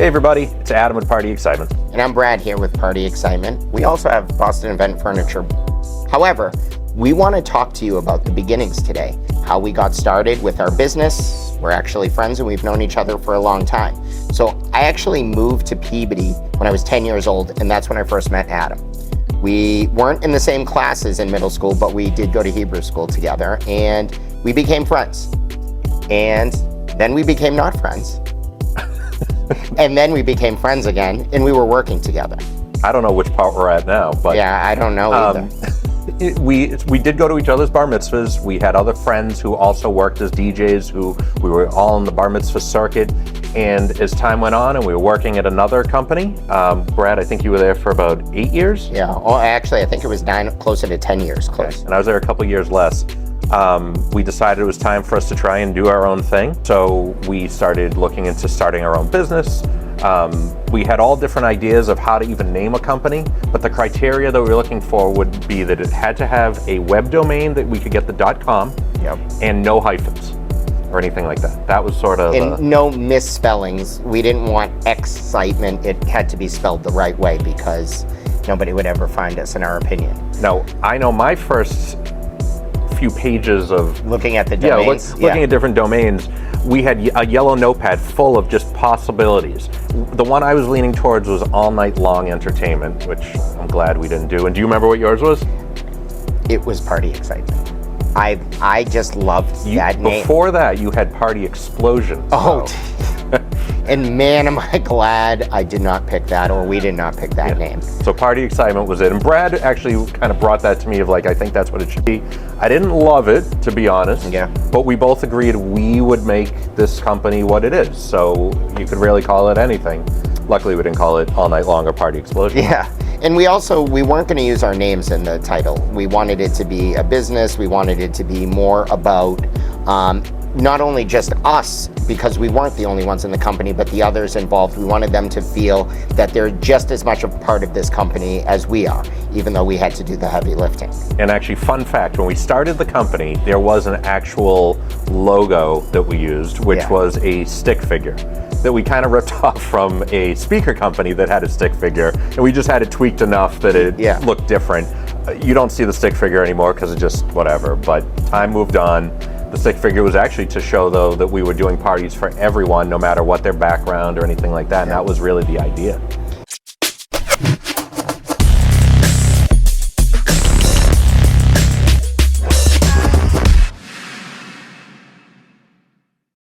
Hey everybody, it's Adam with Party Excitement. And I'm Brad here with Party Excitement. We also have Boston Event Furniture. However, we want to talk to you about the beginnings today, how we got started with our business. We're actually friends and we've known each other for a long time. So I actually moved to Peabody when I was 10 years old, and that's when I first met Adam. We weren't in the same classes in middle school, but we did go to Hebrew school together, and we became friends. And then we became not friends. And then we became friends again, and we were working together. I don't know which part we're at now, but yeah, I don't know either. We did go to each other's bar mitzvahs. We had other friends who also worked as DJs who we were all in the bar mitzvah circuit. And as time went on and we were working at another company, Brad, I think you were there for about 8 years? Yeah, well, actually, I think it was 9, closer to 10 years, close. Okay. And I was there a couple years less. We decided it was time for us to try and do our own thing. So we started looking into starting our own business. We had all different ideas of how to even name a company, but the criteria that we were looking for would be that it had to have a web domain that we could get the .com, Yep. and no hyphens or anything like that. That was sort of And no misspellings. We didn't want excitement. It had to be spelled the right way because nobody would ever find us, in our opinion. No, I know my first few pages of Looking at the domains. looking at different domains, we had a yellow notepad full of just possibilities. The one I was leaning towards was All Night Long Entertainment, which I'm glad we didn't do. And do you remember what yours was? It was Party Excitement. I just loved that name. Before that, you had Party Explosion. Oh, and man, am I glad I did not pick that, or we did not pick that name. So Party Excitement was it. And Brad actually kind of brought that to me of like, I think that's what it should be. I didn't love it, to be honest. Yeah. But we both agreed we would make this company what it is. So you could really call it anything. Luckily, we didn't call it All Night Long or Party Explosion. Yeah. And we weren't going to use our names in the title. We wanted it to be a business. We wanted it to be more about not only just us, because we weren't the only ones in the company, but the others involved. We wanted them to feel that they're just as much a part of this company as we are, even though we had to do the heavy lifting. And actually, fun fact, when we started the company, there was an actual logo that we used, which was a stick figure that we kind of ripped off from a speaker company that had a stick figure, and we just had it tweaked enough that it looked different. You don't see the stick figure anymore because it just whatever, but time moved on. The stick figure was actually to show, though, that we were doing parties for everyone, no matter what their background or anything like that, and that was really the idea.